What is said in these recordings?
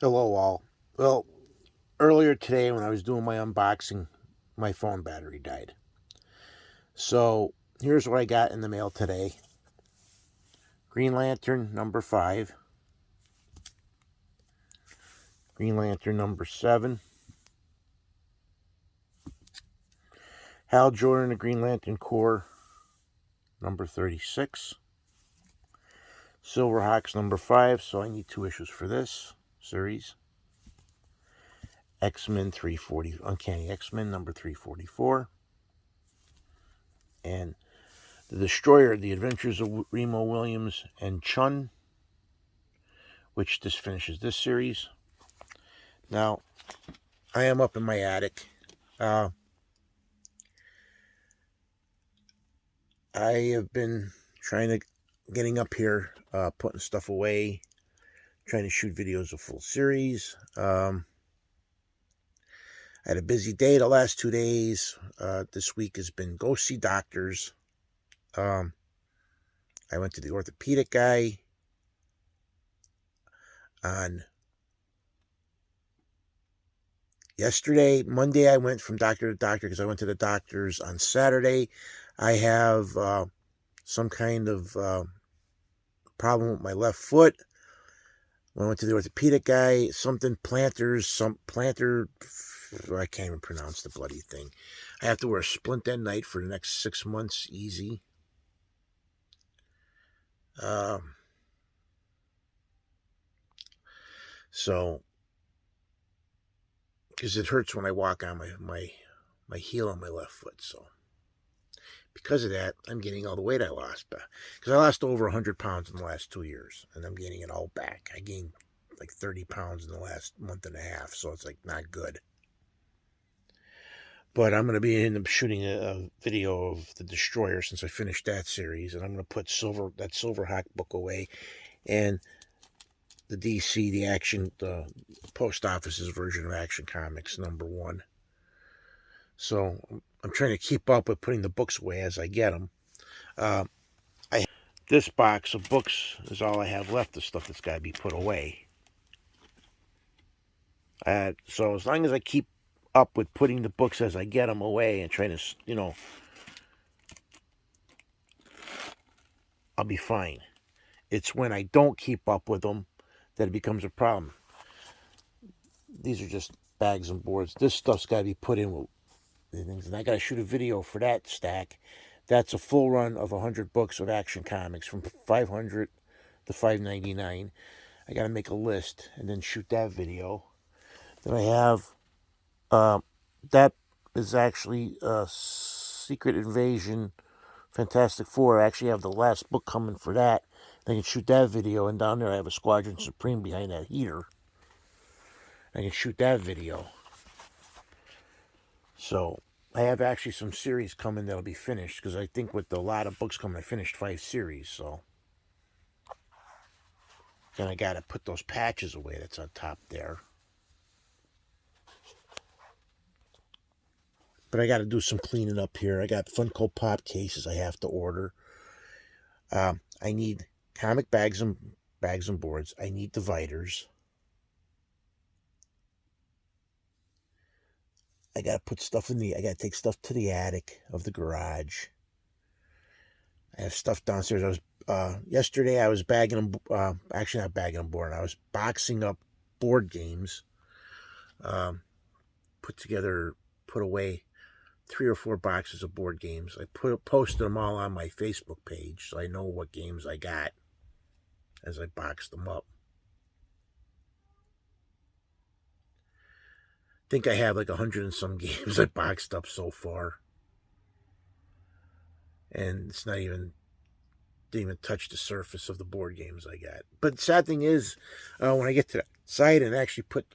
Hello, all. Well, earlier today when I was doing my unboxing, my phone battery died. So here's what I got in the mail today: Green Lantern number 5, Green Lantern number 7, Hal Jordan, the Green Lantern Corps number 36, Silverhawks number 5, so I need 2 issues for this series. X-Men 340, Uncanny X-Men number 344, and The Destroyer, The Adventures of Remo Williams and Chun, which just finishes this series. Now, I am up in my attic. I have been getting up here, putting stuff away, trying to shoot videos of full series. I had a busy day the last 2 days. This week has been go see doctors. I went to the orthopedic guy on Monday. I went from doctor to doctor because I went to the doctor's on Saturday. I have some kind of problem with my left foot. When I went to the orthopedic guy, plantar, I can't even pronounce the bloody thing. I have to wear a splint at night for the next 6 months, easy. So, because it hurts when I walk on my heel on my left foot, so because of that, I'm getting all the weight I lost back. Because I lost over 100 pounds in the last 2 years, and I'm getting it all back. I gained like 30 pounds in the last month and a half, so it's like not good. But I'm going to be end up shooting a video of The Destroyer since I finished that series, and I'm going to put that Silverhawk book away, and the DC, the post office's version of Action Comics number 1. So I'm trying to keep up with putting the books away as I get them. This box of books is all I have left of stuff that's got to be put away. So as long as I keep up with putting the books as I get them away and trying to, I'll be fine. It's when I don't keep up with them that it becomes a problem. These are just bags and boards. This stuff's got to be put in with things, and I got to shoot a video for that stack. That's a full run of 100 books of Action Comics from 500 to 599. I got to make a list and then shoot that video. Then I have that is actually Secret Invasion Fantastic Four. I actually have the last book coming for that. I can shoot that video, and down there I have a Squadron Supreme behind that heater. I can shoot that video. So I have actually some series coming that'll be finished, because I think with a lot of books coming, I finished 5 series. So then I got to put those patches away that's on top there. But I got to do some cleaning up here. I got Funko Pop cases I have to order. I need comic bags and boards. I need dividers. I got to put stuff I got to take stuff to the attic of the garage. I have stuff downstairs. Yesterday I was bagging them, actually not bagging them board. I was boxing up board games. Put away 3 or 4 boxes of board games. I posted them all on my Facebook page, so I know what games I got as I boxed them up. I think I have like 100 and some games I boxed up so far, and it's didn't even touch the surface of the board games I got. But the sad thing is, when I get to the site and actually put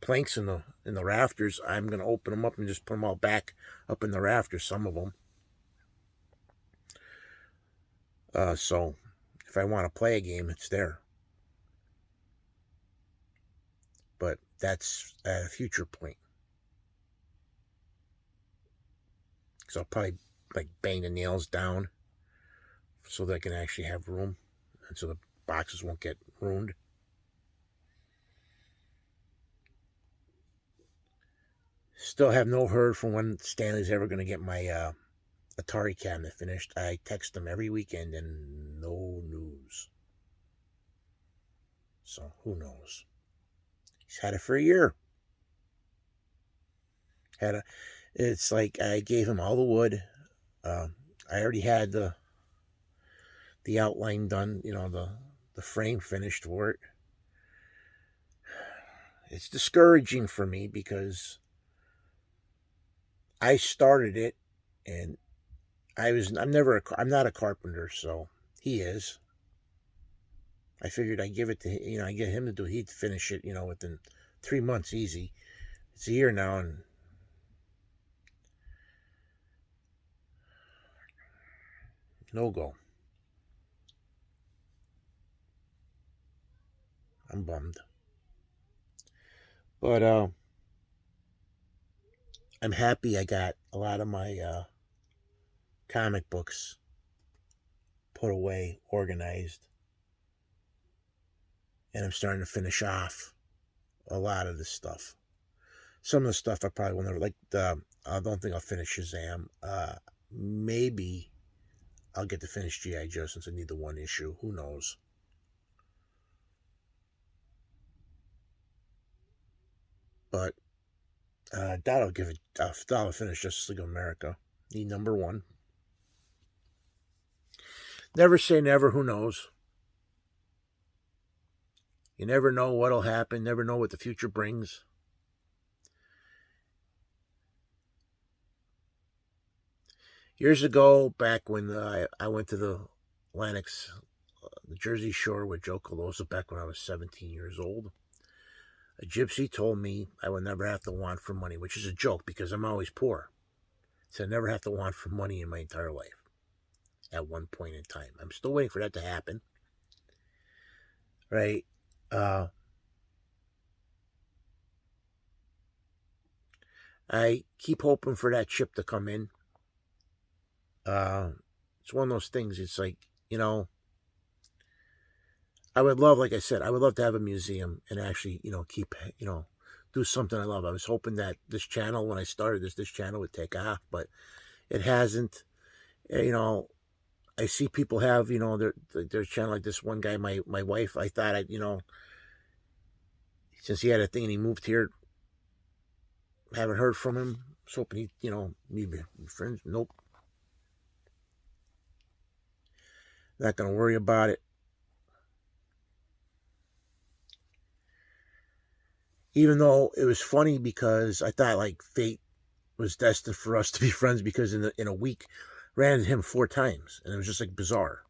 planks in the rafters, I'm going to open them up and just put them all back up in the rafters, some of them. So if I want to play a game, it's there. But that's at a future point. So I'll probably like bang the nails down so that I can actually have room, and so the boxes won't get ruined. Still have no heard from when Stanley's ever going to get my Atari cabinet finished. I text him every weekend and no news. So who knows? He's had it for a year. It's like I gave him all the wood. I already had the outline done. The frame finished for it. It's discouraging for me because I started it, and I'm not a carpenter, so he is. I figured I'd give it to I get him to do it. He'd finish it, within 3 months easy. It's a year now, and no go. I'm bummed. But I'm happy I got a lot of my comic books put away, organized. And I'm starting to finish off a lot of this stuff. Some of the stuff I probably will never, like, I don't think I'll finish Shazam. Maybe I'll get to finish G.I. Joe since I need the one issue. Who knows? But that'll give it. That'll finish Justice League of America. Need number 1. Never say never. Who knows? You never know what'll happen. Never know what the future brings. Years ago, back when I went to the Atlantic's, the Jersey Shore with Joe Colosa, back when I was 17 years old, a gypsy told me I would never have to want for money, which is a joke because I'm always poor. So I never have to want for money in my entire life at one point in time. I'm still waiting for that to happen. Right? I keep hoping for that chip to come in. It's one of those things. It's like, I would love, like I said, I would love to have a museum and actually, keep, do something I love. I was hoping that this channel, when I started this channel would take off, but it hasn't. I see people have, their channel, like this one guy, my wife, I thought since he had a thing and he moved here, haven't heard from him. I was hoping he, maybe friends. Nope. Not going to worry about it. Even though it was funny because I thought like fate was destined for us to be friends because in a week, ran into him 4 times. And it was just like bizarre.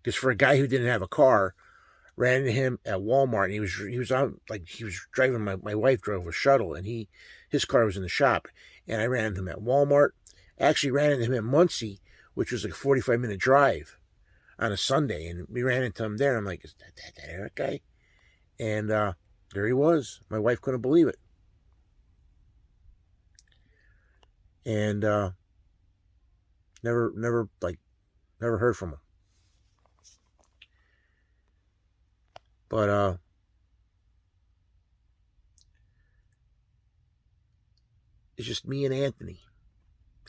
Because for a guy who didn't have a car, ran into him at Walmart, and he was out, like, he was driving, my wife drove a shuttle, and his car was in the shop, and I ran into him at Walmart. I actually ran into him at Muncie, which was like a 45-minute drive on a Sunday, and we ran into him there, and I'm like, is that Eric guy? And there he was. My wife couldn't believe it. And never heard from him. But it's just me and Anthony.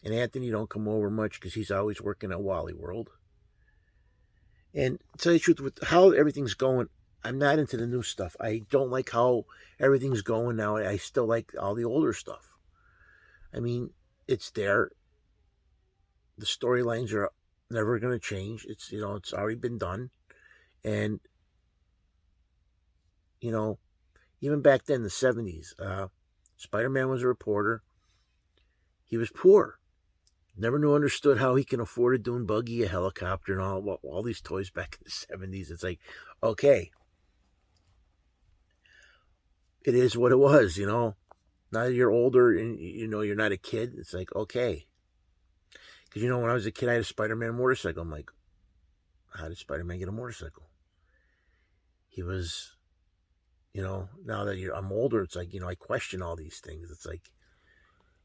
And Anthony don't come over much because he's always working at Wally World. And to tell you the truth, with how everything's going, I'm not into the new stuff. I don't like how everything's going now. I still like all the older stuff. I mean, it's there. The storylines are never going to change. It's already been done. And even back then, the 70s, Spider-Man was a reporter. He was poor. Never understood how he can afford a dune buggy, a helicopter, and all these toys back in the 70s. It's like, okay, it is what it was, Now that you're older and, you're not a kid, it's like, okay. Because, when I was a kid, I had a Spider-Man motorcycle. I'm like, how did Spider-Man get a motorcycle? He was, now that I'm older, it's like, I question all these things. It's like,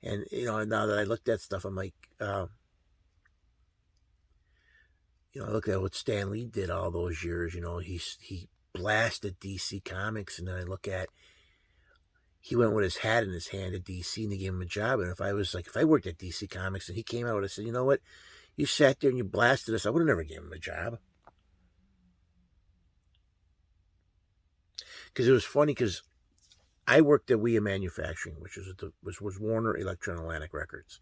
and, now that I looked at stuff, I'm like, I look at what Stan Lee did all those years. He blasted DC Comics, and then I look at he went with his hat in his hand at DC, and they gave him a job. And if I worked at DC Comics and he came out and said, you know what, you sat there and you blasted us, I would have never given him a job. Because it was funny, because I worked at WEA Manufacturing, which was Warner Electro-Atlantic Records,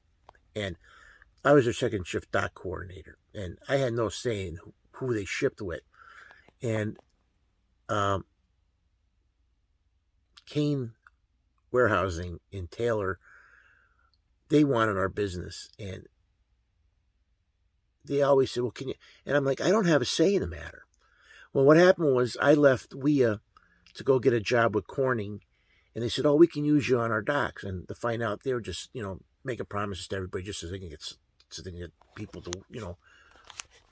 and I was their second shift dock coordinator, and I had no say in who they shipped with. And Kane Warehousing in Taylor, they wanted our business, and they always said, well, can you? And I'm like, I don't have a say in the matter. Well, what happened was I left WEA to go get a job with Corning, and they said, oh, we can use you on our docks. And to find out, they were just, making promises to everybody just so they can get people to,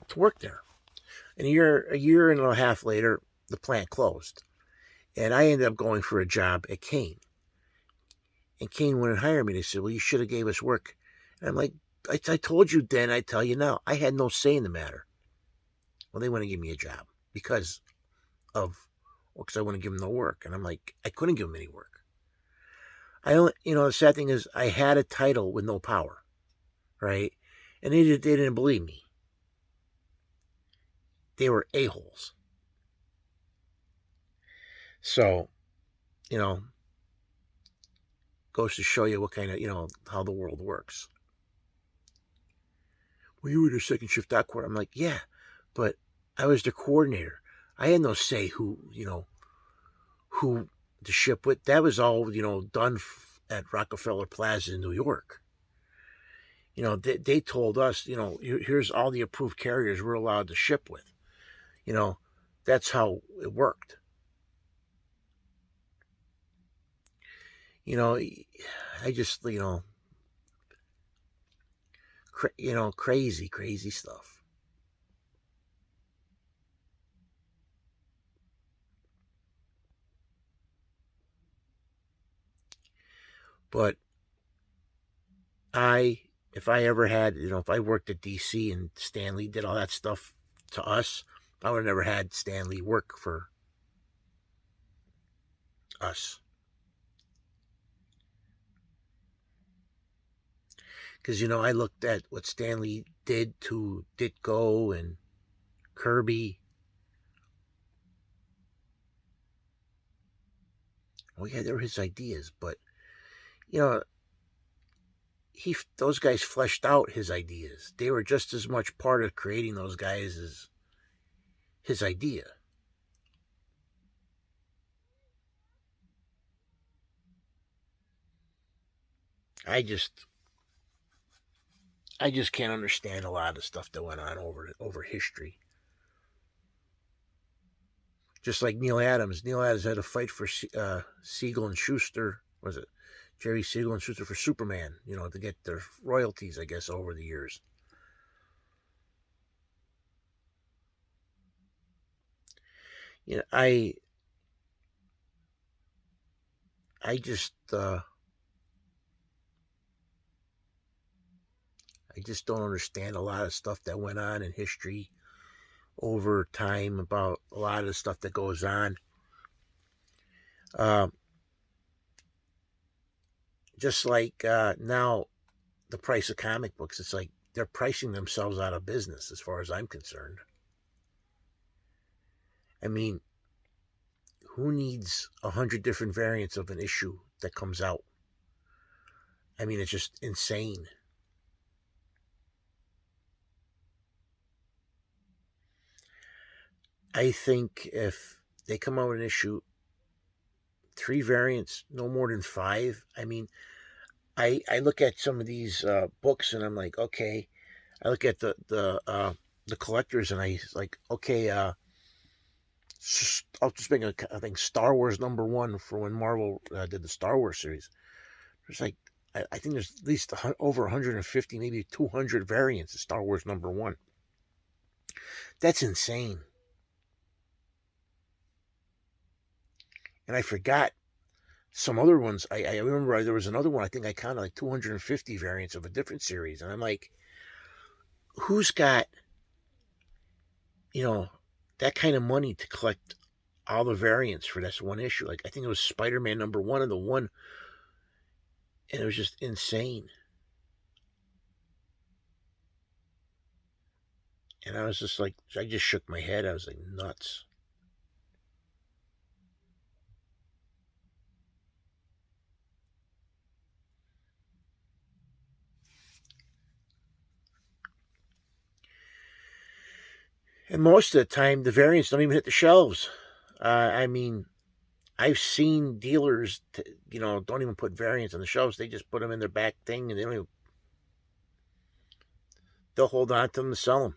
to work there. And a year and a half later, the plant closed. And I ended up going for a job at Kane. And Kane wouldn't hire me. They said, well, you should have gave us work. And I'm like, I told you then, I tell you now, I had no say in the matter. Well, they want to give me a job because I wouldn't give them no work. And I'm like, I couldn't give them any work. The sad thing is I had a title with no power, right? And they didn't believe me. They were a-holes. So, goes to show you what kind of, how the world works. Well, you were the second shift dock coordinator. I'm like, yeah, but I was the coordinator. I had no say who to ship with. That was all, done at Rockefeller Plaza in New York. They told us, here's all the approved carriers we're allowed to ship with. That's how it worked. I just, crazy stuff. But if I ever had, if I worked at DC and Stanley did all that stuff to us, I would have never had Stanley work for us. Because, I looked at what Stanley did to Ditko and Kirby. Oh, yeah, they were his ideas, but, those guys fleshed out his ideas. They were just as much part of creating those guys as his idea. I just can't understand a lot of the stuff that went on over history. Just like Neil Adams. Neil Adams had a fight for Siegel and Schuster. Was it Jerry Siegel and Schuster for Superman? To get their royalties, I guess, over the years. I just don't understand a lot of stuff that went on in history over time about a lot of the stuff that goes on. Just like now, the price of comic books, it's like they're pricing themselves out of business as far as I'm concerned. I mean, who needs 100 different variants of an issue that comes out? I mean, it's just insane. I think if they come out with an issue, 3 variants, no more than 5. I mean, I look at some of these books and I'm like, okay. I look at the collectors and I like, okay. I'll just make I think Star Wars #1 for when Marvel did the Star Wars series. There's like, I think there's at least over 150, maybe 200 variants of Star Wars #1. That's insane. And I forgot some other ones. I remember there was another one. I think I counted like 250 variants of a different series. And I'm like, who's got, that kind of money to collect all the variants for this one issue. Like I think it was Spider-Man #1 and the one, and it was just insane. And I was just like, I just shook my head. I was like, nuts. And most of the time, the variants don't even hit the shelves. I mean, I've seen dealers, don't even put variants on the shelves. They just put them in their back thing, and they'll hold on to them to sell them.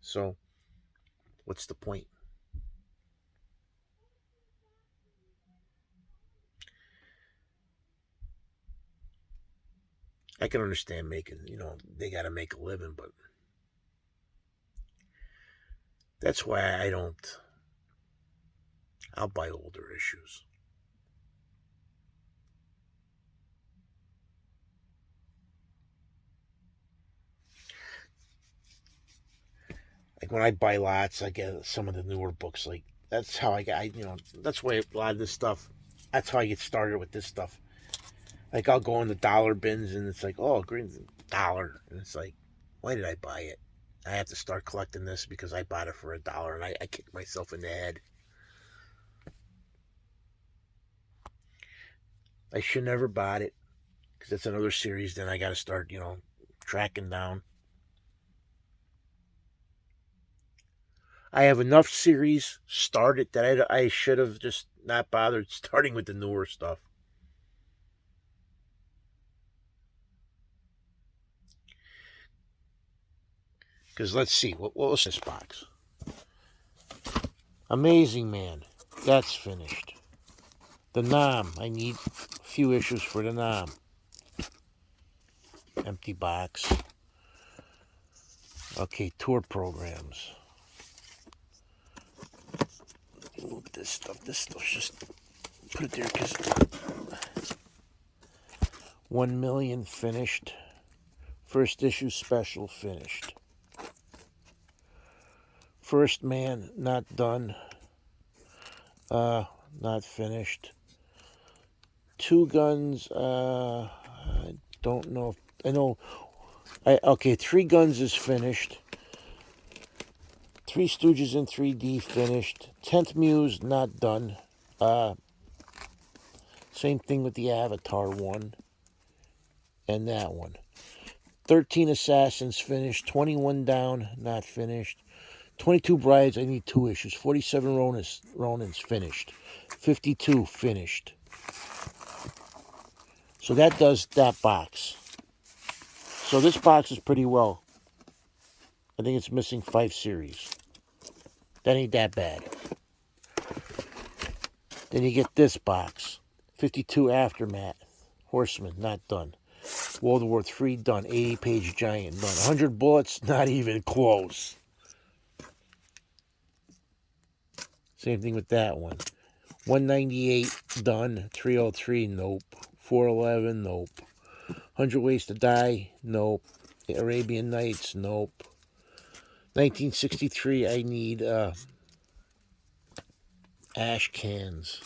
So, what's the point? I can understand they got to make a living, but that's why I'll buy older issues. Like when I buy lots, I get some of the newer books. Like that's how that's why a lot of this stuff, that's how I get started with this stuff. Like I'll go in the dollar bins and it's like, oh, green $1. And it's like, why did I buy it? I have to start collecting this because I bought it for $1 and I kick myself in the head. I should never bought it because it's another series. Then I got to start, tracking down. I have enough series started that I should have just not bothered starting with the newer stuff. Because let's see, what was this box? Amazing Man. That's finished. The Nam. I need a few issues for the Nam. Empty box. Okay, tour programs. Move this stuff. This stuff's just... Put it there because... 1 million finished. First issue special finished. First Man not done. Not finished. Two Guns, I don't know. Okay, Three Guns is finished. Three Stooges in 3D finished. 10th Muse not done. Same thing with the Avatar one. And that one. 13 Assassins finished. 21 Down not finished. 22 Brides, I need 2 issues. 47 Ronins finished. 52 finished. So that does that box. So this box is pretty well. I think it's missing 5 series. That ain't that bad. Then you get this box. 52 Aftermath. Horseman, not done. World War III, done. 80-page giant, done. 100 Bullets, not even close. Same thing with that one. 198, done. 303, nope. 411, nope. 100 Ways to Die, nope. Arabian Nights, nope. 1963, I need ash cans.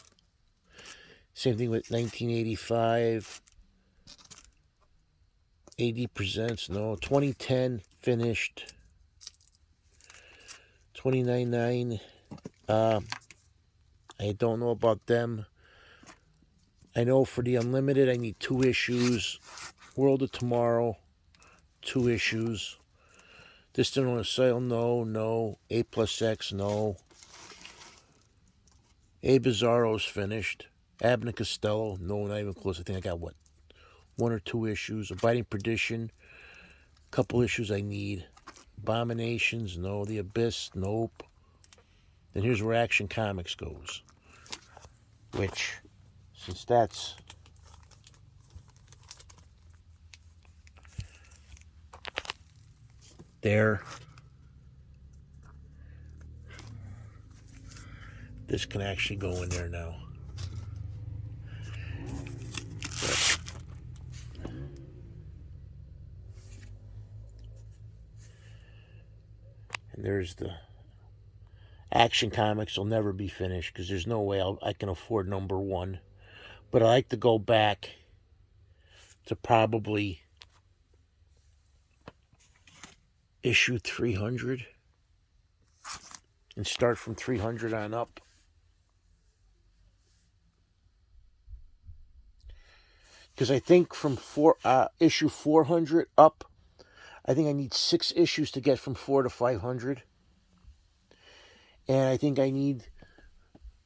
Same thing with 1985. AD Presents, no. 2010, finished. 29.9. I don't know about them. I know for the Unlimited, I need 2 issues. World of Tomorrow, 2 issues. Distant on a Sale, no. A plus X, no. A Bizarro's finished. Abner Costello, no, not even close. I think I got, 1 or 2 issues. Abiding Perdition, couple issues I need. Abominations, no. The Abyss, nope. Then here's where Action Comics goes. Which, since that's there, this can actually go in there now. And there's the Action Comics will never be finished because there's no way I can afford #1. But I like to go back to probably issue 300 and start from 300 on up. Because I think from issue 400 up, I think I need 6 issues to get from 4 to 500. And I think I need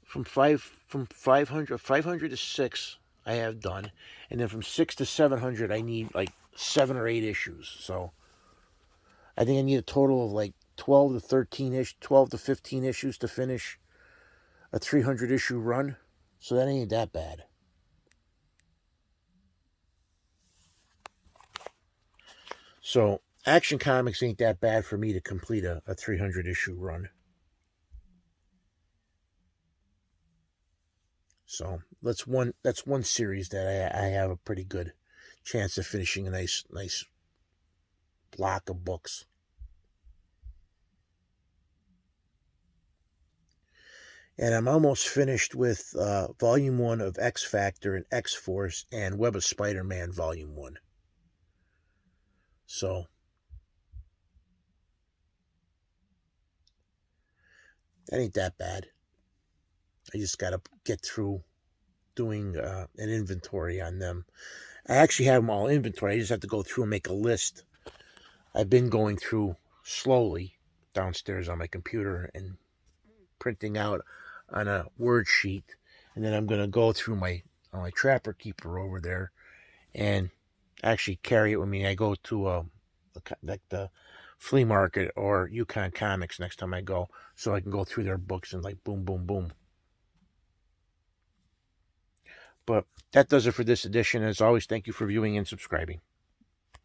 from 500 to 6 I have done. And then from 6 to 700 I need like 7 or 8 issues. So I think I need a total of like 12 to 15 issues to finish a 300 issue run. So that ain't that bad. So Action Comics ain't that bad for me to complete a 300 issue run. So that's one series that I have a pretty good chance of finishing a nice block of books. And I'm almost finished with Volume 1 of X Factor and X Force and Web of Spider-Man Volume 1. So that ain't that bad. I just got to get through doing an inventory on them. I actually have them all inventory. I just have to go through and make a list. I've been going through slowly downstairs on my computer and printing out on a Word sheet. And then I'm going to go through my Trapper Keeper over there and actually carry it with me. I go to like the flea market or Yukon Comics next time I go, so I can go through their books and like boom, boom, boom. But that does it for this edition. As always, thank you for viewing and subscribing.